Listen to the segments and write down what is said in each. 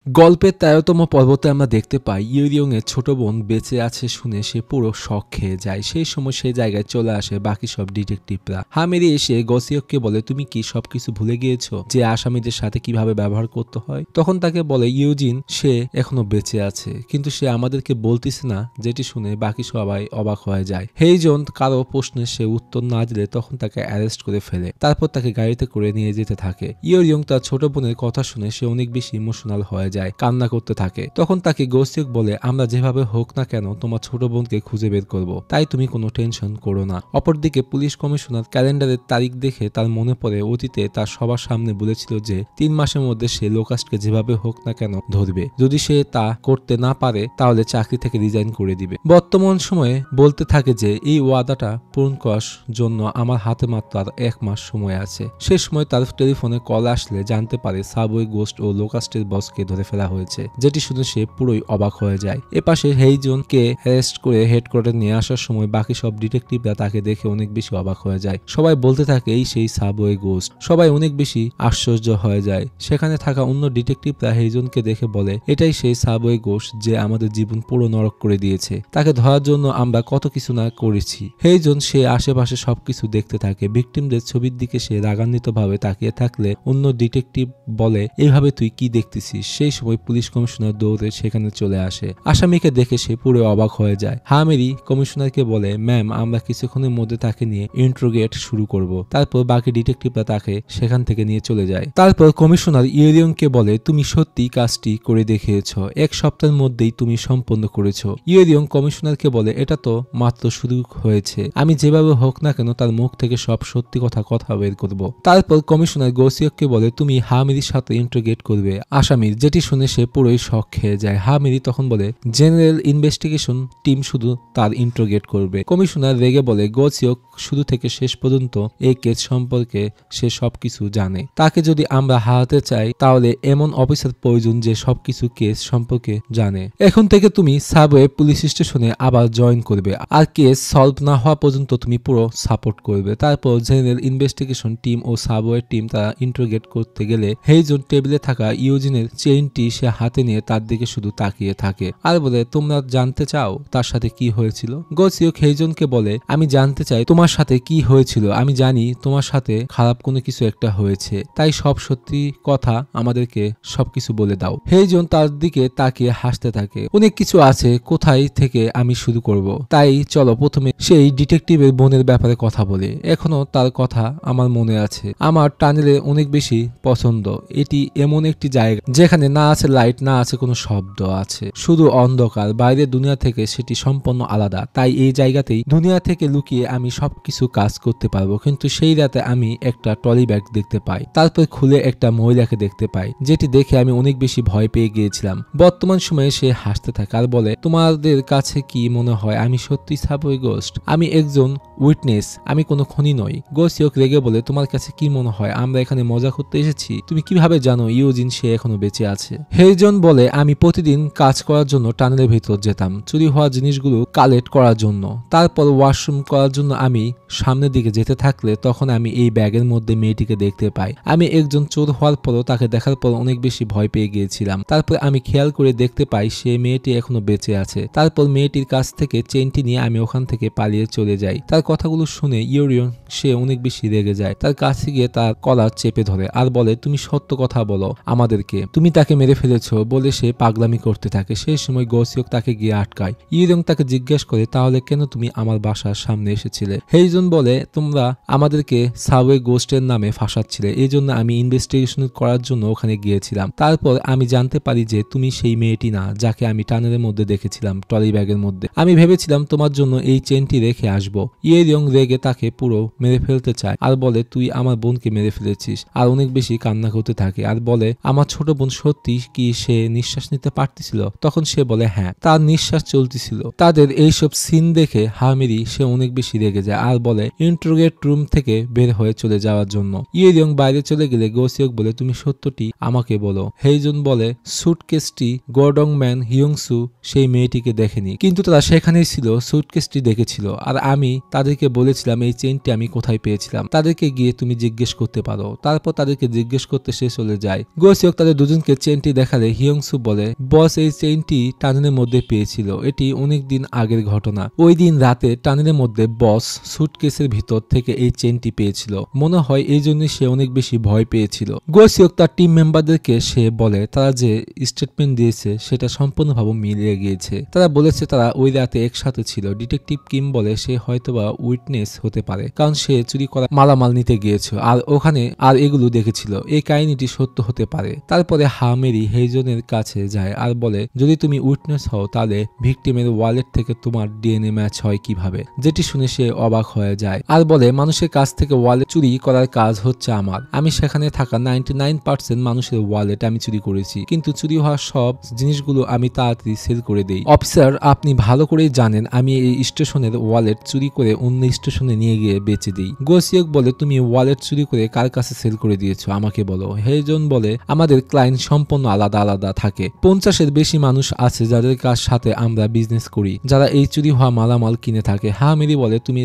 গল্পের ১৩তম পর্বতে আমরা দেখতে পাই ইউরিয়ং এর ছোট বোন বেঁচে আছে শুনে সে পুরো শক খেয়ে যায়। সেই সময় সেই জায়গায় চলে আসে বাকি সব ডিটেকটিভরা। হামেরি এসে গসিয়ককে বলে, তুমি কি সবকিছু ভুলে গিয়েছো যে আসামিদের সাথে কিভাবে ব্যবহার করতে হয়? তখন তাকে বলে ইউজিন সে এখনো বেঁচে আছে, কিন্তু সে আমাদেরকে বলতেছে না, যেটি শুনে বাকি সবাই অবাক হয়ে যায়। হেইজন কারো প্রশ্নে সে উত্তর না দিলে তখন তাকে অ্যারেস্ট করে ফেলে, তারপর তাকে গাড়িতে করে নিয়ে যেতে থাকে। ইউরিয়ং তার ছোট বোনের কথা শুনে সে অনেক বেশি ইমোশনাল হয়ে যায়, কান্না করতে থাকে। তখন তাকে গসিয়ক বলে, আমরা যেভাবে হোক না কেন তোমার ছোট বোনকে খুঁজে বের করব, তাই তুমি কোনো টেনশন করো না। অপরদিকে পুলিশ কমিশনার ক্যালেন্ডারের তারিখ দেখে তার মনে পড়ে অতীতে তার সবার সামনে বলেছিল যে ৩ মাসের মধ্যে সে লোকাসকে যেভাবে হোক না কেন ধরবে। যদি সে তা করতে না পারে তাহলে চাকরি থেকে রিজাইন করে দিবে। বর্তমান সময়ে বলতে থাকে যে এই ওয়াদাটা পূরণ করার জন্য আমার হাতে মাত্র আর ১ মাস সময় আছে। সে সময় তার টেলিফোনে কল আসলে জানতে পারে সাবওয়ে গোস্ট ও লোকাস্টের বসকে ধরে ফেলা হয়েছে, যেটি শুনে সে পুরোই অবাক হয়ে যায়। এপাশে হেইজনকে অ্যারেস্ট করে হেডকোয়ার্টারে নিয়ে আসার সময় বাকি সব ডিটেকটিভরা তাকে দেখে অনেক বেশি অবাক হয়ে যায়। সবাই বলতে থাকে এই সেই সাবওয়ে গোস্ট। সবাই অনেক বেশি আশ্চর্য হয়ে যায়। সেখানে থাকা অন্য ডিটেকটিভরা হেইজনকে দেখে বলে, এটাই সেই সাবওয়ে গোস্ট যে আমাদের জীবন পুরো নরক করে দিয়েছে। তাকে ধরার জন্য আমরা কত কিছু না করেছি। হেইজন সে আশেপাশে সবকিছু দেখতে থাকে। ভিকটিমদের ছবির দিকে সে রাগান্বিত ভাবে তাকিয়ে থাকলে অন্য ডিটেকটিভ বলে, এইভাবে তুই কি দেখতেছিস? সেই সময় পুলিশ কমিশনার দৌড়ে সেখানে চলে আসে। আসামিকে দেখে সে পুরো অবাক হয়ে যায়। হামেরি কমিশনারকে বলে, ম্যাম আমরা কিছুক্ষণের মধ্যে তাকে নিয়ে ইন্ট্রোগেট শুরু করব। তারপর বাকি ডিটেকটিভরা তাকে সেখান থেকে নিয়ে চলে যায়। তারপর কমিশনার ইউরিয়ংকে বলে, তুমি সত্যি কাজটি করে দেখিয়েছো, ১ সপ্তাহের মধ্যেই তুমি সম্পন্ন করেছো। ইউরিয়ং কমিশনারকে বলে, এটা তো মাত্র শুরু হয়েছে, আমি যেভাবে হোক না কেন তার মুখ থেকে সব সত্যি কথা বের করব। তারপর কমিশনার গসিয়ককে বলে, তুমি হামেরির সাথে ইন্ট্রোগেট করবে আসামির, যেটি শুনে সে পুরোই শক খেয়ে যায়। হামেরি তখন বলে, জেনারেল ইনভেস্টিগেশন টিম শুধু তার ইন্ট্রোগেট করবে। কমিশনার রেগে বলে, গসিয়ক শুরু থেকে শেষ পর্যন্ত এই কেস সম্পর্কে সে সবকিছু জানে। তাকে যদি আমরা হারাতে চাই তাহলে এমন অফিসার প্রয়োজন যে সবকিছু কেস সম্পর্কে জানে। এখন থেকে তুমি সাবওয়ে পুলিশ স্টেশনে আবার জয়েন করবে, আর কেস সলভ না হওয়া পর্যন্ত তুমি পুরো সাপোর্ট করবে। তারপর জেনারেল ইনভেস্টিগেশন টিম ও সাবওয়ে টিম তারা ইন্ট্রোগেট করতে গেলে হেইজন টেবিলে থাকা ইউজিনের চেইনটি সে হাতে নিয়ে তার দিকে শুধু তাকিয়ে থাকে আর বলে, তোমরা জানতে চাও তার সাথে কি হয়েছিল? গসিয়ক হেইজনকে বলে, আমি জানতে চাই তোমার সাথে কি হয়েছিল। আমি জানি তোমার সাথে খারাপ কোনো কিছু একটা হয়েছে, তাই সব সত্যি কথা আমাদেরকে সবকিছু বলে দাও। হেইজন তার দিকে তাকিয়ে হাসতে থাকে। অনেক কিছু আছে, কোথায় থেকে আমি শুরু করব? তাই চলো প্রথমে সেই ডিটেকটিভের বোনের ব্যাপারে কথা বলে। এখনো তার কথা আমার মনে আছে। আমার টানেলে অনেক বেশি পছন্দ। এটি এমন একটি জায়গা যেখানে না আছে লাইট, না আছে কোনো শব্দ, আছে শুধু অন্ধকার। বাইরের দুনিয়া থেকে সেটি সম্পূর্ণ আলাদা। তাই এই জায়গাতেই দুনিয়া থেকে লুকিয়ে আমি সবকিছু কাজ করতে পারবো। কিন্তু সেই রাতে আমি একটা ট্রলি ব্যাগ দেখতে পাই, তারপর খুলে একটা মহিলাকে দেখতে পাই, যেটি দেখে আমি অনেক বেশি ভয় পেয়ে গিয়েছিলাম। বর্তমান সময়ে সে হাসতে থাকে আর বলে, তোমাদের কাছে কি মনে হয় আমি সত্যি সাবওয়ে গোস্ট? আমি একজন উইটনেস, আমি কোনো খনি নই। গসিয়ক রেগে বলে, তোমার কাছে কি মনে হয় আমরা এখানে মজা করতে এসেছি? তুমি কিভাবে জানো ইউজিন সে এখনো বেঁচে আছে? হেইজন বলে, আমি প্রতিদিন কাজ করার জন্য টানেলের ভিতর যেতাম, চুরি হওয়া জিনিসগুলো কালেক্ট করার জন্য। তারপর ওয়াশরুম করার জন্য আমি সামনের দিকে যেতে থাকলে তখন আমি এই ব্যাগের মধ্যে মেয়েটিকে দেখতে পাই। আমি একজন চোর হওয়ার পরও তাকে দেখার পর অনেক বেশি ভয় পেয়ে গিয়েছিলাম। তারপর আমি খেয়াল করে দেখতে পাই সে মেয়েটি এখনো বেঁচে আছে। তারপর মেয়েটির কাছ থেকে চেইনটি নিয়ে আমি ওখান থেকে পালিয়ে চলে যাই। তার কথাগুলো শুনে ইউরিয়ন সে অনেক বেশি রেগে যায়। তার কাছে গিয়ে তার কলার চেপে ধরে আর বলে, তুমি সত্য কথা বলো আমাদেরকে, তুমি তাকে মেরে ফেলেছো বলে সে পাগলামি করতে থাকে। সেই সময় গসিয়ক তাকে গিয়ে আটকায়। ইউরিয়ন তাকে জিজ্ঞেস করে, তাহলে কেন তুমি আমার বাসার সামনে এসেছিলে? হেইজন বলে, তোমরা আমাদেরকে সাবওয়ে গোস্টের নামে ফাঁসাচ্ছিলে, এই জন্য আমি ইনভেস্টিগেশন করার জন্য ওখানে গিয়েছিলাম। তারপর আমি জানতে পারি যে তুমি সেই মেয়েটি না যাকে আমি টানেলের মধ্যে দেখেছিলাম ট্রলি ব্যাগের মধ্যে। আমি ভেবেছিলাম তোমার জন্য এই চেনটি রেখে আসবো। ইউরিয়ং রেগে তাকে পুরো মেরে ফেলতে চায় আর বলে, তুই আমার বোনকে মেরে ফেলেছিস, আর অনেক বেশি কান্না করতে থাকে আর বলে, আমার ছোট বোন সত্যি কি সে নিঃশ্বাস নিতে পারতেছিল? তখন সে বলে, হ্যাঁ তার নিঃশ্বাস চলতেছিল। তাদের এইসব সিন দেখে হামেরি সে অনেক বেশি রেগে যায় আর বলে ইন্ট্রোগেট রুম থেকে বের হয়ে চলে যাওয়ার জন্য। ইউরিয়ং বাইরে চলে গেলে গসিয়ক বলে, তুমি সত্যটি আমাকে বলো। হেইজন বলে, সুটকেসটি গর্ডং ম্যান হিয়ংসু সেই মেয়েটিকে দেখেনি, কিন্তু তারা সেখানেই ছিল, সুটকেসটি দেখেছিল, আর আমি তাদেরকে বলেছিলাম এই চেইনটি আমি কোথায় পেয়েছিলাম। তাদেরকে গিয়ে তুমি জিজ্ঞেস করতে পারো। তারপর তাদেরকে জিজ্ঞেস করতে সে চলে যায়। গসিয়ক তাদের দুজনকে চেইন চেইনটি দেখালে হিয়ংসু বলে বস এই চেইনটি টানেলের মধ্যে পেয়েছিল, এটি অনেক দিন আগের ঘটনা। ওই দিন রাতে টানেলের মধ্যে বস সুটকেসের ভিতর থেকে এই চেইনটি পেয়েছিল, মনে হয় এই জন্য সে অনেক বেশি ভয় পেয়েছিল। গোসিওক তার টিম মেম্বারদেরকে সে বলে তারা যে স্টেটমেন্ট দিয়েছে সেটা সম্পূর্ণভাবে মিলিয়ে গিয়েছে। তারা বলেছে তারা ওই রাতে একসাথে ছিল। ডিটেকটিভ কিম বলে সে হয়তোবা উইটনেস হতে পারে, কারণ সে চুরি করা মালামাল নিতে গিয়েছিল আর ওখানে আর এগুলো দেখেছিল। এই কাহিনীটি সত্য হতে পারে। তারপরে হামেরি হেইজনের কাছে যায় আর বলে যদি তুমি উইটনেস হও তাহলে ভিকটিমের ওয়ালেট থেকে তোমার ডিএনএ ম্যাচ হয় কিভাবে, যেটি শুনে সে অবাক হয়ে যায় আর বলে মানুষের কাছ থেকে ওয়ালেট চুরি করার কাজ হচ্ছে আমার। আমি সেখানে থাকা 99% মানুষের ওয়ালেট আমি চুরি করেছি, কিন্তু চুরি হওয়া সব জিনিসগুলো আমি তাড়াতাড়ি সেল করে দেই। অফিসার আপনি ভালো করেই জানেন আমি এই স্টেশনের ওয়ালেট চুরি করে অন্য স্টেশনে নিয়ে গিয়ে বেচে দিই। গোসিওক বলে তুমি ওয়ালেট চুরি করে কার কাছে সেল করে দিয়েছো আমাকে বলো। হেইজন বলে আমাদের ক্লায়েন্ট সম্পূর্ণ আলাদা আলাদা থাকে। 50-এর বেশি মানুষ আছে যাদের সাথে আমরা বিজনেস করি, যারা এই চুরি হওয়া মালামাল কিনে থাকে। হামেরি বলে তুমি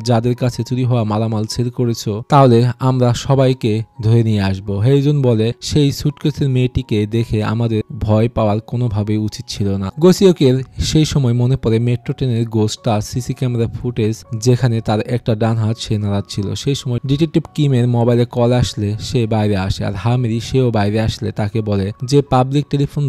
যাদের কাছে চুরি হওয়া মালামাল সেল করেছো তাহলে আমরা সবাইকে ধরে নিয়ে আসবো। হেইজন বলে সেই সুটকেসের মেয়েটিকে দেখে আমাদের ভয় পাওয়ার কোনোভাবেই উচিত ছিল না। গোসিওকের সেই সময় মনে পড়ে মেট্রো ট্রেনের গোস্ট আর সিসি ক্যামেরা ফুটেজ যেখানে তার একটা ডান হাত সে নাড়াচ্ছিল। সেই সময় ডিটেকটিভ কিমের মোবাইলে কল আসলে সে বাইরে আসে আর হামেরি সেও বাইরে আসলে তাকে বলে যে পাবলিক টেলিফোন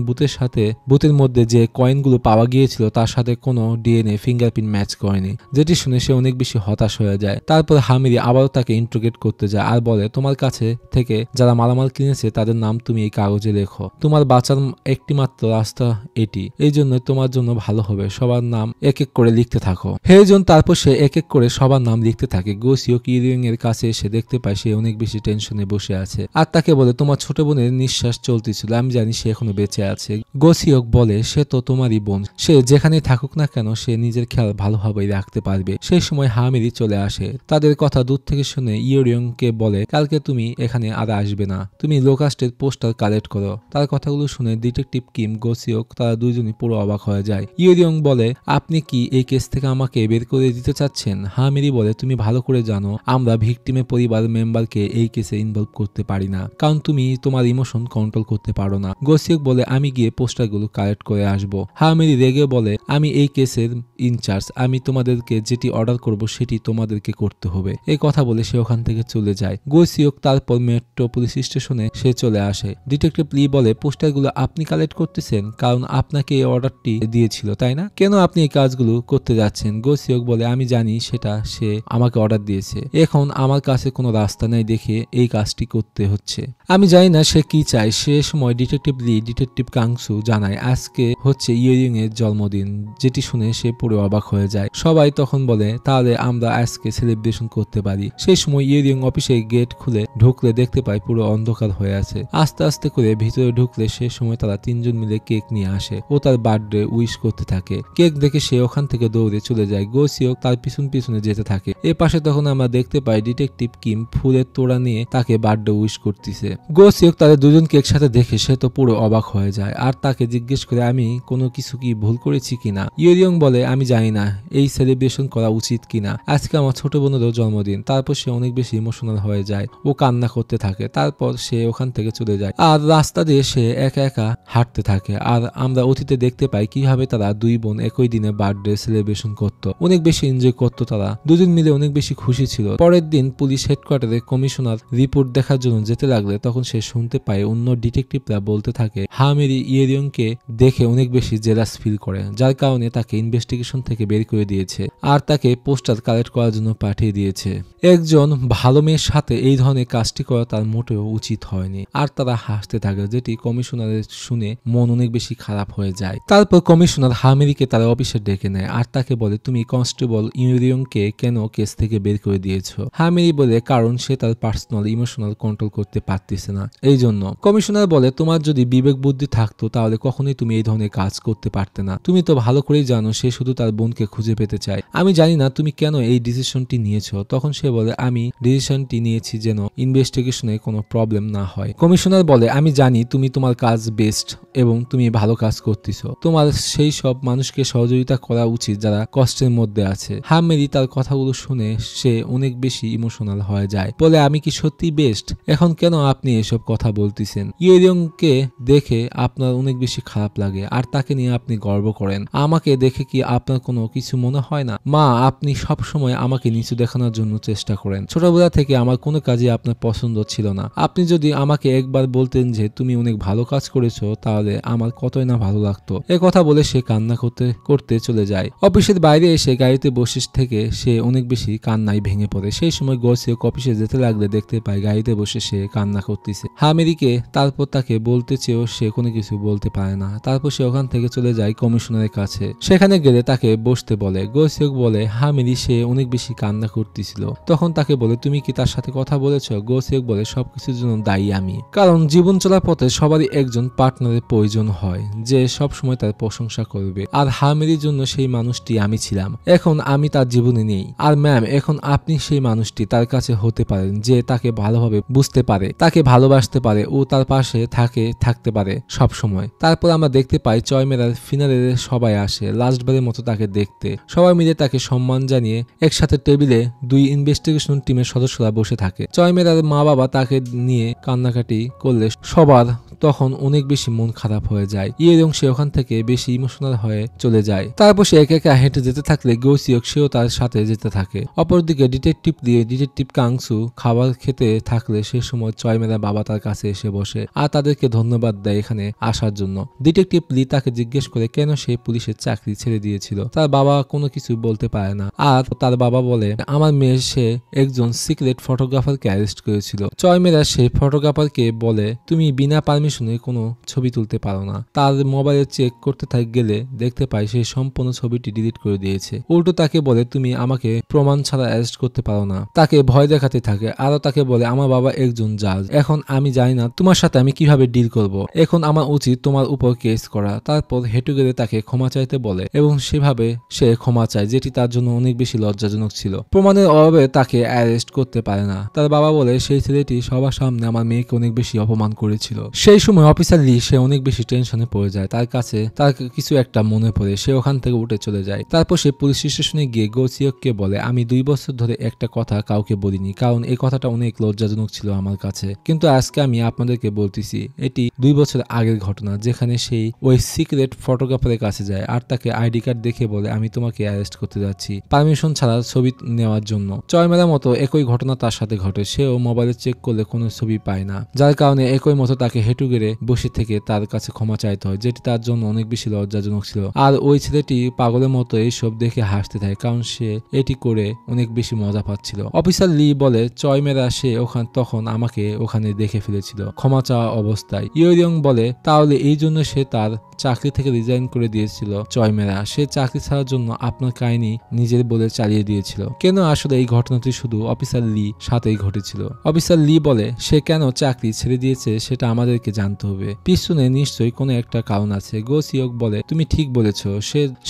বুথের মধ্যে যে কয়েনগুলো পাওয়া গিয়েছিল তার সাথে কোনো ডিএনএ ফিঙ্গারপ্রিন্ট ম্যাচ করেনি, যেটি শুনে সে অনেক বেশি হতাশ হয়ে যায়। তারপর হামেরি আবারও তাকে ইন্ট্রোগেট করতে যায় আর বলে তোমার কাছে থেকে যারা মালামাল কিনেছে তাদের নাম তুমি এই কাগজে লেখো। তোমার বাঁচার একটিমাত্র রাস্তা এটি, এই জন্য তোমার জন্য ভালো হবে সবার নাম এক এক করে লিখতে থাকো। হেইজন তারপর সে এক এক করে সবার নাম লিখতে থাকে। গোসিওক ইরিং এর কাছে এসে দেখতে পায় সে অনেক বেশি টেনশনে বসে আছে আর তাকে বলে তোমার ছোট বোনের নিঃশ্বাস চলতেছিল, আমি জানি সে এখনো বেঁচে আছে। গোসিওক বলে সে তো তোমারই বোন, সে যেখানে থাকুক না কেন সে নিজের খেয়াল ভালোভাবেই রাখতে পারবে। সেই সময় হামেরি চলে আসে। তাদের কথা দূর থেকে শুনে ইয়োরিয়ং কে বলে কালকে তুমি এখানে আর আসবে না, তুমি লোকাস্টের পোস্টার কালেক্ট করো। তার কথাগুলো শুনে ডিটেকটিভ কিম গোসিওক তারা দুইজনই পুরো অবাক হয়ে যায়। ইয়োরিয়ং বলে আপনি কি এই কেস থেকে আমাকে বের করে দিতে চাচ্ছেন? হামেরি বলে তুমি ভালো করে জানো আমরা ভিকটিমের পরিবার মেম্বারকে এই কেসে ইনভলভ করতে পারি না, কারণ তুমি তোমার ইমোশন কন্ট্রোল করতে পারো না। গোসিওক বলে আমি গিয়ে পোস্টারগুলো কালেক্ট করে আসবো। হামেরি রেগে বলে আমি এই কেসের ইনচার্জ, আমি তোমাদেরকে যেটি অর্ডার করব সেটি তোমাদেরকে করতে হবে। এই কথা বলে সে ওখান থেকে চলে যায়। গোসিওক তারপর মেট্রো পুলিশ স্টেশনে সে চলে আসে। ডিটেকটিভ লি বলে পোস্টারগুলো আপনি কালেক্ট করতেছেন কারণ আপনাকে এই অর্ডারটি দিয়েছিল তাই না, কেন আপনি এই কাজগুলো করতে যাচ্ছেন? গোসিওক বলে আমি জানি সেটা সে আমাকে অর্ডার দিয়েছে, এখন আমার কাছে কোনো রাস্তা নেই দেখে এই কাজটি করতে হচ্ছে। আমি জানি না সে কি চায়। সে সময় ডিটেকটিভ লি ডিটেকটিভ কাংসু জানায় আজকে হচ্ছে ইয়োরিং এর জন্মদিন, যেটি শুনে সে পুরো অবাক হয়ে যায়। সবাই তখন বলে তাহলে আমরা আজকে সেলিব্রেশন করতে পারি। সেই সময় ইয়োরিং অফিসে গেট খুলে ঢুকলে দেখতে পায় পুরো অন্ধকার হয়ে আছে। আস্তে আস্তে করে ভিতরে ঢুকলে সে সময় তারা তিনজন মিলে কেক নিয়ে আসে ও তার বার্থডে উইশ করতে থাকে। কেক দেখে সে ওখান থেকে দৌড়ে চলে যায়। গোসিওক তার পিছনে যেতে থাকে। এ পাশে তখন আমরা দেখতে পাই ডিটেকটিভ কিম ফুলের তোড়া নিয়ে তাকে বার্থডে উইশ করতেছে। গোসিওক তাদের দুজনকে একসাথে দেখে সে তো পুরো অবাক হয়ে যায় আর তাকে জিজ্ঞেস করে আমি কোনো কিছু কি ভুল করেছি কিনা। ইয়োরিয়ং বলে আমি জানি না এই সেলিব্রেশন করা উচিত কিনা, আজকে আমার ছোট বোনেরও জন্মদিন। তারপর সে অনেক বেশি ইমোশনাল হয়ে যায় ও কান্না করতে থাকে। তারপর সে ওখান থেকে চলে যায় আর রাস্তা দিয়ে সে একা একা হাঁটতে থাকে। আর আমরা অতীতে দেখতে পাই কিভাবে তারা দুই বোন একই দিনে বার্থডে সেলিব্রেশন করত, অনেক বেশি এনজয় করতো। তারা দুজন মিলে অনেক বেশি খুশি ছিল। পরের দিন পুলিশ হেডকোয়ার্টারে কমিশনার রিপোর্ট দেখার জন্য যেতে লাগলে তখন সে শুনতে পায় অন্য ডিটেকটিভরা বলতে থাকে হামেরি ইয়োরিয়ংকে দেখে অনেক বেশি জেলাস ফিল করে, যার কারণে তাকে ইনভেস্টিগেশন থেকে বের করে দিয়েছে আর তাকে পোস্টার কালেক্ট করার জন্য পাঠিয়ে দিয়েছে। একজন ভালো মেয়ের সাথে এই ধরনের কাজটি করা তার মোটেও উচিত হয়নি। আর তারা হাসতে থাকে, যেটি কমিশনারের শুনে মন অনেক বেশি খারাপ হয়ে যায়। তারপর কমিশনার হামেরিকে তার অফিসে ডেকে নেয় আর তাকে বলে তুমি কনস্টেবল ইয়োরিয়ংকে কেন কেস থেকে বের করে দিয়েছো? হামেরি বলে কারণ সে তার পার্সোনাল ইমোশনাল কন্ট্রোল করতে পারতেছে না, এই জন্য। কমিশনার বলে তোমার যদি বিবেক বুদ্ধি থাকতো তাহলে কখনোই তুমি এই ধরনের কাজ করতে পারতে না। তুমি তো ভালো করেই জানো সে শুধু তার বোনকে খুঁজে পেতে চায়। আমি জানি না তুমি কেন এই ডিসিশনটি নিয়েছো। তখন সে বলে আমি ডিসিশনটি নিয়েছি যেন ইনভেস্টিগেশনে কোনো প্রবলেম না হয়। কমিশনার বলে আমি জানি তুমি তোমার কাজ বেশ বেস্ট এবং তুমি ভালো কাজ করতেছো। তোমার সেই সব মানুষকে সহযোগিতা করা উচিত যারা কষ্টের মধ্যে আছে। হামেরি তার কথাগুলো শুনে সে অনেক বেশি ইমোশনাল হয়ে যায়, বলে আমি কি সত্যি বেস্ট? এখন কেন আপনি এসব কথা বলতেছেন? ইয়েরিয়ংকে দেখে আপনার অনেক বেশি খারাপ লাগে আর তাকে নিয়ে আপনি গর্ব করেন। আমাকে দেখে কি আপনার কোনো কিছু মনে হয় না? মা, আপনি সব সময় আমাকে নিচু দেখানোর জন্য চেষ্টা করেন। ছোটবেলা থেকে আমার কোনো কাজই আপনার পছন্দ ছিল না। আপনি যদি আমাকে একবার বলতেন যে তুমি অনেক ভালো কাজ করেছো, তাহলে আমার কতই না ভালো লাগতো। এ কথা বলে সে কান্না করতে করতে চলে যায়। অফিসের বাইরে এসে গাড়িতে বসে থেকে সে অনেক বেশি কান্নায় ভেঙে পড়ে। সেই সময় গোসিওক অফিসে যেতে লাগলে দেখতে পায় গাড়িতে বসে সে কান্না করতেছে। হামেরিকে তারপর তাকে বলতে চেয়েও সে কোনো কিছু বলতে পারে না। তারপর সে ওখান থেকে চলে যায় কমিশনারের কাছে। সেখানে গেলে তাকে বসতে বলে। গোসিওক বলে হামেরি সে অনেক বেশি কান্না করতেছিল। তখন তাকে বলে তুমি কি তার সাথে কথা বলেছ? গোসিওক বলে সবকিছুর জন্য দায়ী আমি, কারণ জীবন চলার পথে সবারই একজন পার্টনারের প্রয়োজন হয় যে সব সময় তার প্রশংসা করবে, আর হামেরির জন্য সেই মানুষটি আমি ছিলাম। এখন আমি তার জীবনে নেই। আর ম্যাম, এখন আপনি সেই মানুষটি তার কাছে হতে পারেন যে তাকে ভালোভাবে বুঝতে পারে, তাকে ভালোবাসতে পারে ও তার পাশে থাকতে পারে সব সময়। তারপর আমরা দেখতে পাই চয়মেরার ফিনালে সবাই আসে লাস্টবারের মতো তাকে দেখতে। সবাই মিলে তাকে সম্মান জানিয়ে একসাথে টেবিলে দুই ইনভেস্টিগেশন টিমের সদস্যরা বসে থাকে। চয়মেরার মা বাবা তাকে নিয়ে কান্নাকাটি করলে সবার তখন অনেক বেশি মন খারাপ হয়ে যায়। ইয়েরিয়ং সে ওখান থেকে বেশি ইমোশনাল হয়ে চলে যায়। তারপর সে একা একা হেঁটে যেতে থাকলে গোসিওক সেও তার সাথে যেতে থাকে। অপরদিকে ডিটেকটিভ কাংসু খাবার খেতে থাকলে সে সময় চয়মেরা বাবা তার কাছে এসে বসে আর তাদেরকে ধন্যবাদ দেয় এখানে আসার জন্য। ডিটেকটিভ লি তাকে জিজ্ঞেস করে কেন সে পুলিশের চাকরি ছেড়ে দিয়েছিল। তার বাবা কোনো কিছু বলতে পারে না আর তার বাবা বলে আমার মেয়ে সে একজন সিক্রেট ফটোগ্রাফারকে অ্যারেস্ট করেছিল। চয়মেরা সেই ফটোগ্রাফারকে বলে তুমি বিনা পারমিশনে কোনো ছবি তুলতে পারো না। তার মোবাইলে চেক করতে গেলে দেখতে পাই সে সম্পূর্ণ ছবিটি ডিলিট করে দিয়েছে। উল্টো তাকে বলে তুমি আমাকে প্রমাণ ছাড়া অ্যারেস্ট করতে পারো না। তাকে ভয় দেখাতে থাকে। আরো তাকে বলে আমার বাবা একজন জাজ, এখন আমি জানি না তোমার সাথে আমি কিভাবে ডিল করব। এখন আমার উচিত তোমার উপর কেস করা। তারপর হেঁটে গেলে তাকে ক্ষমা চাইতে বলে এবং সেভাবে সে ক্ষমা চায়, যেটি তার জন্য অনেক বেশি লজ্জাজনক ছিল। প্রমাণের অভাবে তাকে অ্যারেস্ট করতে পারে না। তার বাবা বলে সেই ছেলেটি সবার সামনে আমার মেয়েকে অনেক বেশি অপমান করেছিল। সেই সময় অফিসার লি সে অনেক বেশি টেনশনে পড়ে যায়। তার কাছে তার কিছু একটা মনে পড়ে। সে ওখান থেকে উঠে চলে যায়। তারপর সে পুলিশ স্টেশনে গিয়ে গোসিওককে বলে আমি 2 বছর ধরে একটা কথা কাউকে বলিনি, কারণ এই কথাটা অনেক লজ্জাজনক ছিল আমার কাছে, কিন্তু আজকে আমি আপনাদেরকে বলতেছি। এটি 2 বছর আগের ঘটনা, যেখানে সেই ওই সিক্রেট ফটোগ্রাফারের কাছে যায় আর তাকে আইডি কার্ড দেখে বলে আমি তোমাকে অ্যারেস্ট করতে যাচ্ছি পারমিশন ছাড়া ছবি নেওয়ার জন্য। চয়মেরার মতো একই ঘটনা তার সাথে ঘটে। সেও মোবাইলে চেক করলে কোনো ছবি পায় না, যার কারণে একই মতো তাকে হেঁটু গেড়ে বসে থেকে তার কাছে ক্ষমা চাইতে হয়, যেটি তার জন্য অনেক বেশি লজ্জাজনক ছিল। আর ওই ছেলেটি পাগলের মতো এইসব দেখে হাসতে থাকে, কারণ সে এটি করে অনেক বেশি মজা পাচ্ছিল। অফিসার লি বলে চয়মেরা সে তখন আমাকে ওখানে দেখে ফেলেছিল ক্ষমা চাওয়া অবস্থায়। ইয়েরিয়ং বলে তাহলে এই জন্য সে তার চাকরি থেকে রিজাইন করে দিয়েছিল। চয়মেরা সে চাকরি ছাড়ার জন্য আপনার কাহিনী নিজের বলে চালিয়ে দিয়েছিল কেন? আসলে এই ঘটনাটি শুধু অফিসার লি সাথেই ঘটেছিল। অফিসার লি বলে সে কেন চাকরি ছেড়ে দিয়েছে সেটা আমাদেরকে জানতে হবে, পিছনে নিশ্চয়ই কোনো একটা কারণ আছে। গোসিওক বলে তুমি ঠিক বলেছ,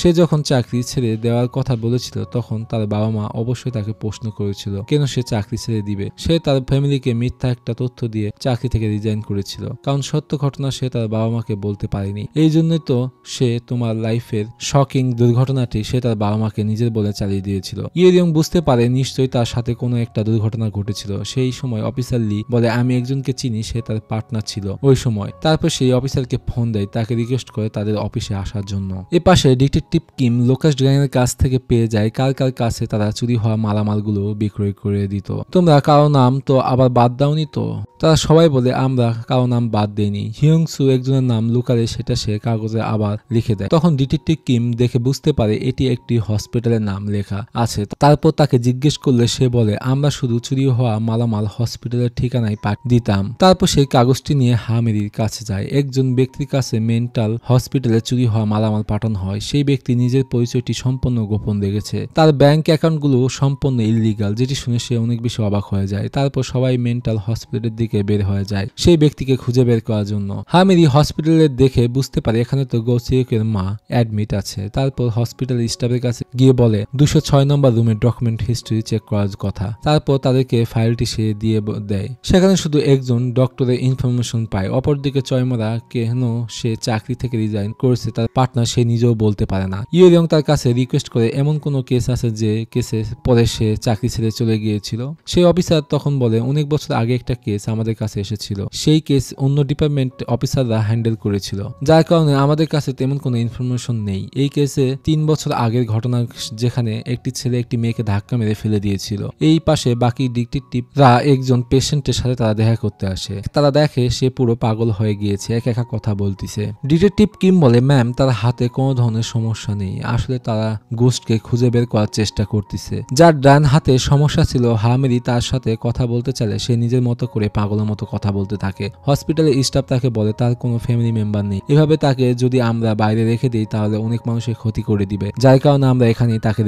সে যখন চাকরি ছেড়ে দেওয়ার কথা বলেছিল তখন তার বাবা মা অবশ্যই তাকে প্রশ্ন করেছিল কেন সে চাকরি ছেড়ে দিবে। সে তার ফ্যামিলিকে মিথ্যা একটা তথ্য দিয়ে চাকরি থেকে রিজাইন করেছিল, কারণ সত্য ঘটনা সে তার বাবা মাকে বলতে পারেনি। এই জন্যই তো সে তোমার লাইফের শকিং দুর্ঘটনাটি সে তার বাবা মাকে নিজের বলে চালিয়ে দিয়েছিল। ইয়েরিয়ং বুঝতে পারে নিশ্চয়ই তার সাথে কোনো একটা দুর্ঘটনা ঘটেছিল। সেই সময় অফিসার লি বলে আমি একজনকে চিনি, সে তার পার্টনার ছিল ওই সময়। তারপর সেই অফিসারকে ফোন দেয়, তাকে রিকোয়েস্ট করে তাদের অফিসে আসার জন্য। এ পাশে ডিটেকটিভ কিম লোকাস ড্রাইনের কাছ থেকে পেয়ে যায় কার কাছে তারা চুরি হওয়া মালামালগুলো বিক্রয় করে দিত। তোমরা কারো নাম তো আবার বাদ দাওনি তো? তারা সবাই বলে আমরা কারো নাম বাদ দেইনি। হিয়ংসু একজনের নাম লুকালে সেটা সে কাগজে আবার লিখে দেয়। তখন ডিটেকটিভ কিম দেখে বুঝতে পারে এটি একটি হসপিটালের নাম লেখা আছে। তারপর তাকে জিজ্ঞেস করলে সে বলে আমরা শুধু চুরি হওয়া মালামাল হসপিটালের ঠিকানায় দিতাম। তারপর সেই কাগজটি নিয়ে হামেরির কাছে যায়। একজন ব্যক্তির কাছে মেন্টাল হসপিটালে চুরি হওয়া মালামাল পাঠানো হয়। সেই ব্যক্তি নিজের পরিচয়টি সম্পূর্ণ গোপন রেখেছে। তার ব্যাংক অ্যাকাউন্টগুলো সম্পূর্ণ ইললিগাল, যেটি শুনে সে অনেক বেশি অবাক হয়ে যায়। তারপর সবাই মেন্টাল হসপিটালের দিকে বের হয়ে যায় সেই ব্যক্তিকে খুঁজে বের করার জন্য। হামেরি হসপিটালে দেখে বুঝতে পারে এখানে তো গোসিওকের মা অ্যাডমিট আছে। তারপর হসপিটাল স্টাফের কাছে গিয়ে বলে 206 নম্বর রুমের ডকুমেন্ট হিস্ট্রি চেক করার কথা। তারপর তাদেরকে ফাইলটি সে দিয়ে দেয়। সেখানে শুধু একজন ডক্টরের ইনফরমেশন পায়। অপরদিকে ক্যামেরা কেন সে চাকরি থেকে রিজাইন করেছে তার পার্টনার সে নিজেও বলতে পারে না। ইয়েরিয়ং তার কাছে রিকোয়েস্ট করে এমন কোনো কেস আছে যে কেসে পরে সে চাকরি ছেড়ে চলে গিয়েছিল। সেই অফিসার তখন বলে অনেক বছর আগে একটা কেস আমাদের কাছে এসেছিল, সেই কেস অন্য ডিপার্টমেন্ট অফিসাররা হ্যান্ডেল করেছিল, যার কারণে আমাদের কাছে তেমন কোনো ইনফরমেশন নেই। এই কেসে 3 বছর আগের ঘটনা যেখানে একটি ছেলে একটি মেয়েকে ধাক্কা মেরে ফেলে দিয়েছিল। এই পাশে বাকি ডিটেকটিভরা একজন পেশেন্টের সাথে তারা দেখা করতে আসে। তারা দেখে সে পুরো পাগল হয়ে গিয়েছে, একা কথা বলতেছে। ডিটেকটিভ কিম বলে ম্যাম তার হাতে কোনো ধরনের সমস্যা নেই, আসলে তারা গোস্টকে খুঁজে বের করার চেষ্টা করতেছে। যার ডান হাতে সমস্যা ছিল হামেরি তার সাথে কথা বলতে চাইলে সে নিজের মতো করে পাগলের মতো কথা বলতে থাকে। হসপিটালের স্টাফ তাকে বলে তার কোনো ফ্যামিলি মেম্বার নেই, এভাবে তাকে যদি আমরা বাইরে রেখে দিই তাহলে অনেক মানুষের ক্ষতি করে দিবে, যার কারণে আমরা এখানেই তাকে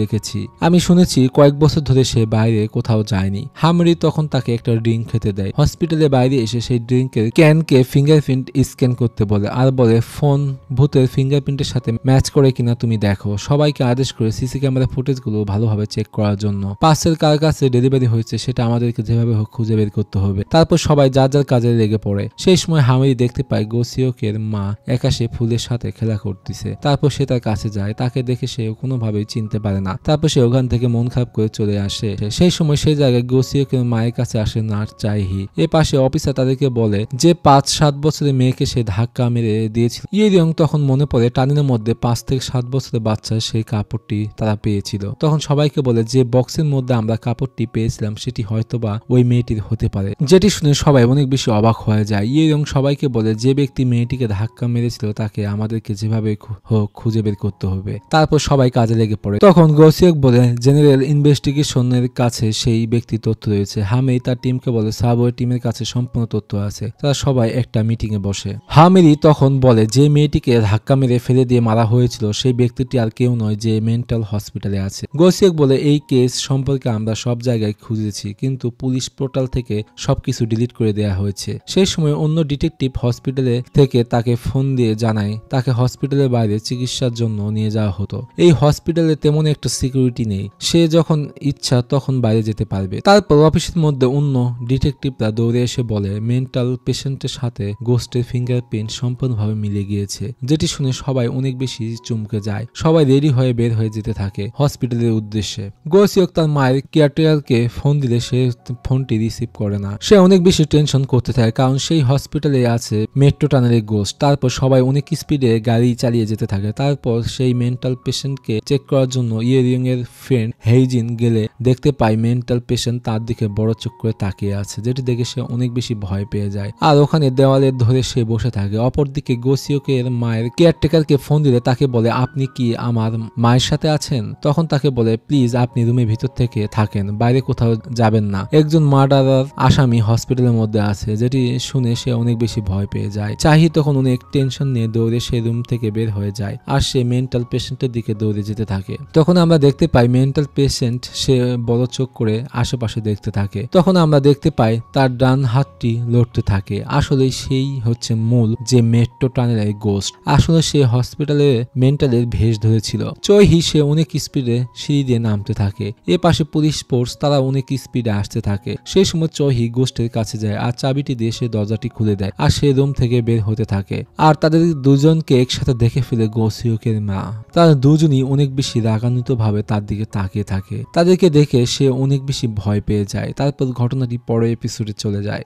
রেখেছি। আমি শুনেছি কয়েক বছর ধরে সে বাইরে কোথাও যায়নি। হামেরি তখন তাকে একটা ড্রিঙ্ক খেতে দেয়। হসপিটালের বাইরে এসে সেই ড্রিঙ্কের ক্যানকে ফিঙ্গারপ্রিন্ট স্ক্যান করতে বলে আর বলে ফোন ভূতের ফিঙ্গারপ্রিন্টের সাথে ম্যাচ করে কিনা তুমি দেখো। সবাইকে আদেশ করে সিসি ক্যামেরা ফুটেজগুলো ভালোভাবে চেক করার জন্য। পার্সেল কার কাছে ডেলিভারি হয়েছে সেটা আমাদেরকে যেভাবে হোক খুঁজে বের করতে হবে। তারপর সবাই যার যার কাজে লেগে পড়ে। সেই সময় হামেরি দেখতে পায় গোসিওকের মা একা সে ফুলের সাথে খেলা করতেছে। তারপর সে তার কাছে যায়, তাকে দেখে সে কোনোভাবেই চিনতে পারে না। তারপর সে ওখান থেকে মন খারাপ করে চলে আসে। সেই সময় সেই জায়গায় গোসিওকের মায়ের কাছে আসে নার্স চাইহি। এ পাশে অফিসার তাদেরকে বলে যে 5-7 বছরের মেয়েকে সে ধাক্কা মেরে দিয়েছিল। ইয়েরিয়ং তখন মনে পড়ে টানিনের মধ্যে 5 থেকে 7 বছরের বাচ্চা সেই কাপড়টি তারা পেয়েছিল। তখন সবাইকে বলে যে বক্সের মধ্যে আমরা কাপড়টি পেয়েছিলাম সেটি হয়তোবা ওই মেয়েটির হতে পারে। যেটি শুনে সবাই অনেক বেশি অবাক হয়ে যায়। ইয়েরিয়ং সবাইকে বলে যে ব্যক্তি মেয়েটিকে ধাক্কা মেরেছিল তাকে আমাদেরকে যেভাবে হোক খুঁজে বের করতে হবে। তারপর সবাই কাজে লেগে পড়ে। তখন গোসিওক বলে জেনারেল ইনভেস্টিগেশনের কাছে সেই ব্যক্তি তথ্য রয়েছে। হামেরি তার টিমকে বলে সাবওয়ে টিমের কাছে সম্পূর্ণ তথ্য আছে। তারা সবাই একটা মিটিং এ বসে। হামেরি তখন বলে যে মেয়েটিকে ধাক্কা মেরে ফেলে দিয়ে মারা হয়েছিল সেই ব্যক্তিটি আর কেউ নয় যে মেন্টাল হসপিটালে আছে। গোসিওক বলে এই কেস সম্পর্কে আমরা সব জায়গায় খুঁজেছি কিন্তু পুলিশ পোর্টাল থেকে সবকিছু ডিলিট করে দেওয়া হয়েছে। সেই সময় অন্য ডিটেকটিভ হসপিটালে থেকে তাকে ফোন দিয়ে জানায় তাকে হসপিটালের বাইরে চিকিৎসার জন্য নিয়ে যাওয়া হতো। এই হসপিটালে তেমন একটা সিকিউরিটি নেই, সে যখন ইচ্ছা তখন বাইরে যেতে পারবে। তারপর অফিসের মধ্যে অন্য ডিটেকটিভরা দৌড়ে এসে বলে মেন্টাল পেশেন্টের সাথে গোস্টের ফিঙ্গারপ্রিন্ট সম্পূর্ণভাবে মিলে গিয়েছে, যেটি শুনে সবাই অনেক বেশি চমকে যায়। সবাই রেডি হয়ে বের হয়ে যেতে থাকে হসপিটালের উদ্দেশ্যে। গোসিওক তার মায়ের কেয়ারটেকারকে ফোন দিলে সে ফোনটি রিসিভ করে না। সে অনেক বেশি টেনশন করতে থাকে কারণ সেই হসপিটালে আছে মেট্রো টানেলের গোস্ট। তারপর সবাই অনেক স্পিডে গাড়ি চালিয়ে যেতে থাকে। তারপর সেই মেন্টাল পেশেন্টকে চেক করার জন্য ইয়েরিয়ং এর ফ্রেন্ড হেইজিন গেলে দেখতে পায় মেন্টাল পেশেন্ট তার দিকে বড় চোখ করে তাকিয়ে আছে, যেটি দেখে সে অনেক বেশি ভয় পেয়ে যায় আর ওখানে দেওয়ালে ধরে সে বসে থাকে। অপরদিকে গোসিওকের মায়ের কেয়ারটেকারকে ফোন দিলে তাকে বলে আপনি কি আমার মায়ের সাথে আছেন? তখন তাকে বলে প্লিজ আপনি রুমের ভিতর থেকে থাকেন, বাইরে কোথাও যাবেন না। একজন মার্ডারার আসামি হসপিটালের মধ্যে আছে, যেটি শুনে সে অনেক বেশি ভয় পেয়ে যায়। চাহি তখন অনেক টেনশন নিয়ে দৌড়ে সে রুম থেকে বের হয়ে যায় আর সে মেন্টাল পেশেন্টের দিকে দৌড়ে যেতে থাকে। তখন আমরা দেখতে পাই মেন্টাল পেশেন্ট সে বড় চোখ করে আশেপাশে দেখতে থাকে। তখন আমরা দেখতে পাই তার ডান হাতটি লড়তে থাকে। আসলে সেই হচ্ছে মূল যে মেট্রো টানেলের গোস্ট। আসলে সে হসপিটালে মেন্টালের ভেষ ধরেছিল। চৈহি সে অনেক স্পিডে সিঁড়ি দিয়ে নামতে থাকে। এ পাশে পুলিশ ফোর্স তারা অনেক স্পিডে আসতে থাকে। সেই সময় চৈহি গোস্টের কাছে যায় আর চাবিটি দিয়ে সে দরজাটি খুলে দেয় আর সে রুম থেকে বের হতে থাকে। আর তাদের দুজনকে একসাথে দেখে ফেলে গোসিওকের মা। তারা দুজনই অনেক বেশি রাগান্বিত ভাবে তার দিকে তাকিয়ে থাকে। তাদেরকে দেখে সে অনেক বেশি ভয় পেয়ে যায়। তারপর ঘটনাটি পরের এপিসোডে চলে যায়।